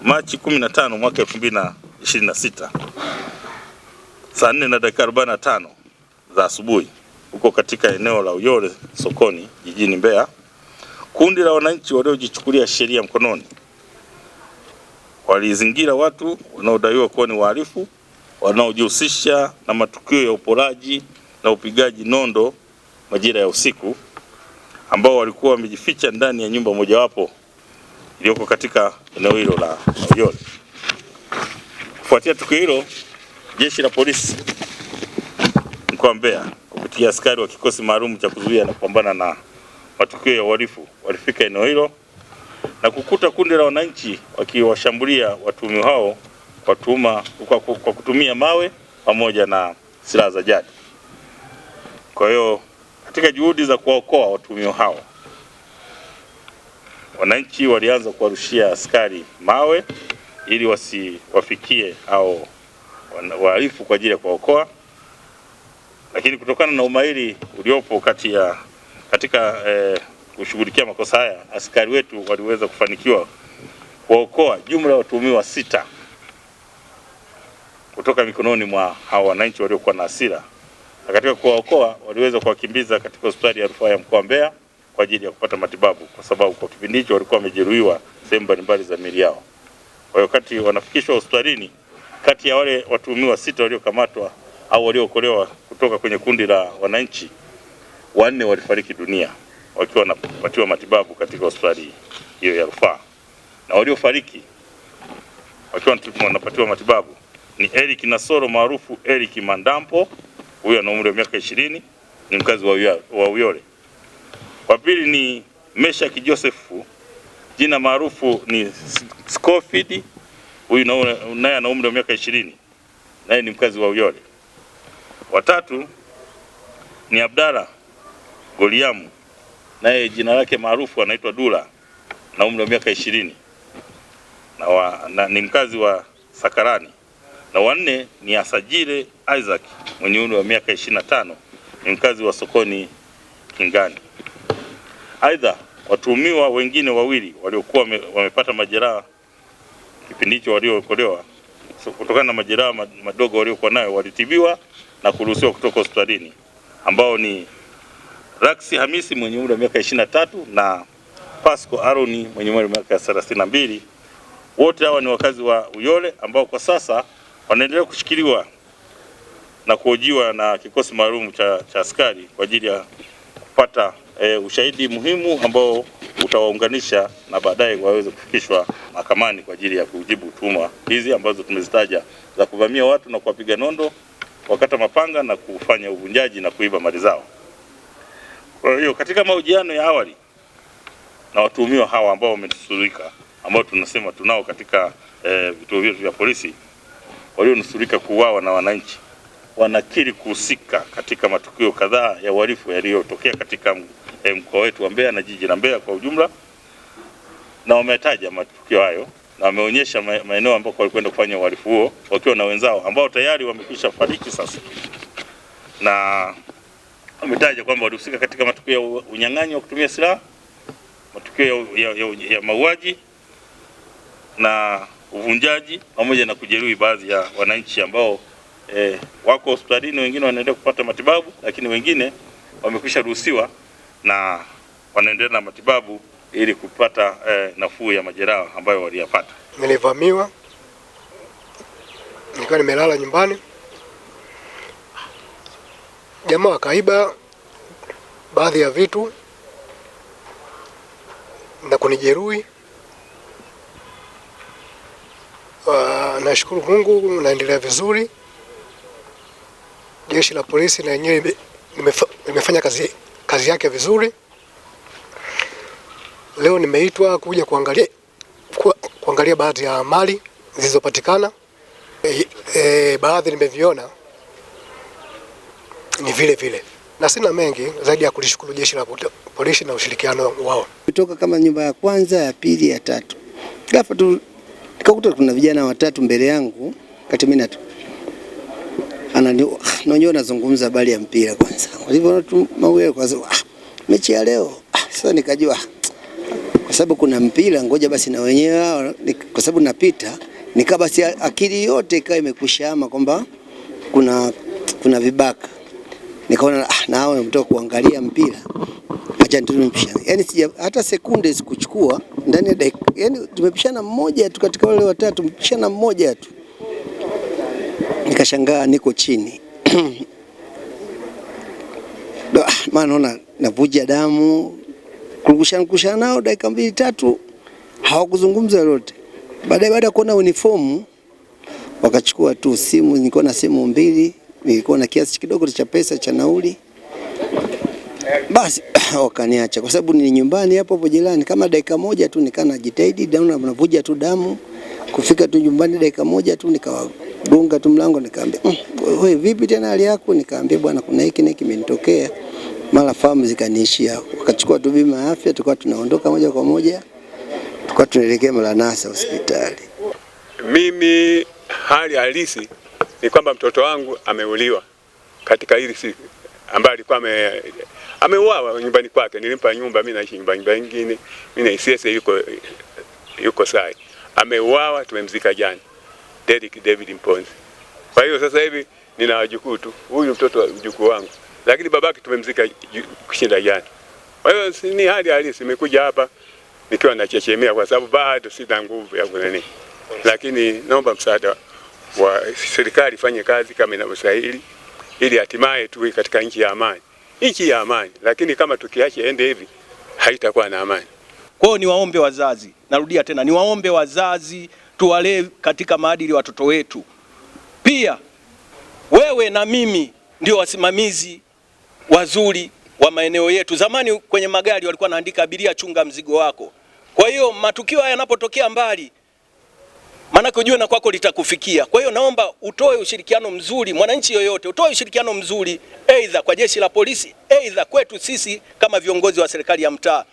Machi 15 mwaka 2026 saa 4:45 za asubuhi huko katika eneo la Uyole sokoni jijini Mbeya, kundi la wananchi waliojichukulia sheria mkononi walizingira watu wanaodaiwa kuwa ni wahalifu wanaojihusisha na matukio ya uporaji na upigaji nondo majira ya usiku, ambao walikuwa wamejificha ndani ya nyumba mojawapo iliyoko katika eneo hilo la Uyole. Kufuatia tukio hilo, Jeshi la Polisi mkoa wa Mbeya kupitia askari wa kikosi maalum cha kuzuia na kupambana na matukio ya uhalifu walifika eneo hilo na kukuta kundi la wananchi wakiwashambulia watuhumiwa hao kwa kutumia mawe pamoja na silaha za jadi. Kwa hiyo katika juhudi za kuwaokoa watuhumiwa hao, wananchi walianza kuwarushia askari mawe ili wasiwafikie au wahalifu kwa ajili ya kuwaokoa, lakini kutokana na umahiri uliopo katika kushughulikia makosa haya, askari wetu waliweza kufanikiwa kuwaokoa jumla ya watuhumiwa 6 kutoka mikononi mwa hao wananchi waliokuwa na hasira, na katika kuwaokoa waliweza kuwakimbiza katika hospitali ya rufaa ya mkoa wa Mbeya kwa ajili ya kupata matibabu, kwa sababu kwa kipindi hicho walikuwa wamejeruhiwa sehemu mbalimbali za miili yao. Kwa hiyo wakati wanafikishwa hospitalini, kati ya wale watuhumiwa 6 waliokamatwa au waliookolewa kutoka kwenye kundi la wananchi, 4 walifariki dunia wakiwa wanapatiwa matibabu katika hospitali hiyo ya rufaa, na waliofariki wakiwa wanapatiwa matibabu ni Eric Nasoro maarufu Eric Mandampo, huyu ana umri wa miaka 20, ni mkazi wa Uyole. Wa pili ni Meshaki Joseph, jina maarufu ni Scofield, huyu naye ana umri wa miaka 20, naye ni mkazi wa Uyole. Wa tatu ni Abdalla Goliamu, naye jina lake maarufu anaitwa Dula na umri wa miaka 20 na ni mkazi wa Sakarani. Na wanne ni Asajile Isaac mwenye umri wa miaka 25, ni mkazi wa sokoni Kingani. Aidha, watuhumiwa wengine wawili waliokuwa wamepata majeraha kipindi hicho waliookolewa kutokana na majeraha madogo waliokuwa nayo walitibiwa na kuruhusiwa kutoka hospitalini, ambao ni Raksi Hamisi mwenye umri wa miaka 23 na Pasco Aroni mwenye umri wa miaka 32. Wote hawa ni wakazi wa Uyole ambao kwa sasa wanaendelea kushikiliwa na kuhojiwa na kikosi maalum cha askari kwa ajili ya kupata ushahidi muhimu ambao utawaunganisha na baadaye waweze kufikishwa mahakamani kwa ajili ya kujibu tuhuma hizi ambazo tumezitaja za kuvamia watu na kuwapiga nondo, wakata mapanga na kufanya uvunjaji na kuiba mali zao. Kwa hiyo katika mahojiano ya awali na watuhumiwa hawa ambao wamenusurika, ambao tunasema tunao katika vituo vyetu vya polisi, walionusurika kuuawa na wananchi, wanakiri kuhusika katika matukio kadhaa ya uhalifu yaliyotokea katika mkoa wetu wa Mbeya na jiji la Mbeya kwa ujumla, na wametaja matukio hayo na wameonyesha maeneo ambako walikwenda kufanya uhalifu huo wakiwa na wenzao ambao tayari wamekwisha fariki sasa, na wametaja kwamba walihusika katika matukio ya unyang'anyi wa kutumia silaha, matukio ya mauaji na uvunjaji, pamoja na kujeruhi baadhi ya wananchi ambao wako hospitalini, wengine wanaendelea kupata matibabu, lakini wengine wamekwisha ruhusiwa na wanaendelea na matibabu ili kupata nafuu ya majeraha ambayo waliyapata. Nilivamiwa, nilikuwa nimelala nyumbani, jamaa wakaiba baadhi ya vitu na kunijeruhi. Nashukuru Mungu naendelea vizuri. Jeshi la polisi na yenyewe nimefanya kazi yake vizuri. Leo nimeitwa kuja kuangalia baadhi ya mali zilizopatikana. Baadhi nimeviona ni vile, na sina mengi zaidi ya kulishukuru jeshi la polisi na ushirikiano wao. Kutoka kama nyumba ya kwanza, ya pili, ya tatu, ghafla tu nikakuta kuna vijana 3 mbele yangu, kati mimi ananyoa nazungumza habari ya mpira kwanza. Walivyoona tu mauwe kwanza, mechi ya leo. Sasa nikajua kwa sababu kuna mpira, ngoja basi na wenyewe, kwa sababu napita nikaa basi akili yote ikawa imekushama kwamba kuna vibaka. Nikaona na hao mtoka kuangalia mpira, acha tumepishana. Yani hata sekunde sikuchukua ndani ya dakika, yani tumepishana mmoja tu katika wale watatu, tumepishana mmoja tu. Nikashangaa niko chini. Maana naona navuja damu, kurukushana nao dakika 2-3 hawakuzungumza lolote. Baada ya kuona uniform wakachukua tu simu, nilikuwa na simu 2, nilikuwa na kiasi kidogo cha pesa cha nauli. Basi wakaniacha kwa sababu ni nyumbani hapo jirani, kama dakika moja tu nikana jitahidi damu navuja tu damu. Kufika tu nyumbani dakika moja tu nikawagonga tu mlango, nikaambia wewe vipi tena hali yako? Nikaambia bwana kuna hiki kimenitokea. Mara fahamu zikaniishia. Wakachukua tu bima ya afya, tulikuwa tunaondoka moja kwa moja. Tulikuwa tunaelekea Mlanasa hospitali. Mimi hali halisi ni kwamba mtoto wangu ameuliwa katika hili siku ambaye alikuwa ameuawa nyumbani kwake. Nilimpa nyumba, mimi naishi nyumba nyingine, mimi na ICS yuko sai. Ameuawa, tumemzika jana. Derek David Mponzi. Kwa hiyo sasa hivi nina wajukuu tu. Huyu mtoto mjukuu wangu. Lakini babake tumemzika kushinda jana. Kwa hiyo ni hali halisi, nimekuja hapa nikiwa nachechemea kwa sababu bado sina nguvu ya kunani. Lakini naomba msaada wa serikali ifanye kazi kama inavyostahili ili hatimaye tuwe katika nchi ya amani. Nchi ya amani, lakini kama tukiacha ende hivi haitakuwa na amani. Kwa hiyo niwaombe wazazi, narudia tena, niwaombe wazazi tuwalee katika maadili watoto wetu. Pia wewe na mimi ndio wasimamizi wazuri wa maeneo yetu. Zamani kwenye magari walikuwa naandika abiria chunga mzigo wako. Kwa hiyo matukio haya yanapotokea mbali, maana kujua na kwako litakufikia. Kwa hiyo naomba utoe ushirikiano mzuri, mwananchi yoyote utoe ushirikiano mzuri, aidha kwa jeshi la polisi, aidha kwetu sisi kama viongozi wa serikali ya mtaa.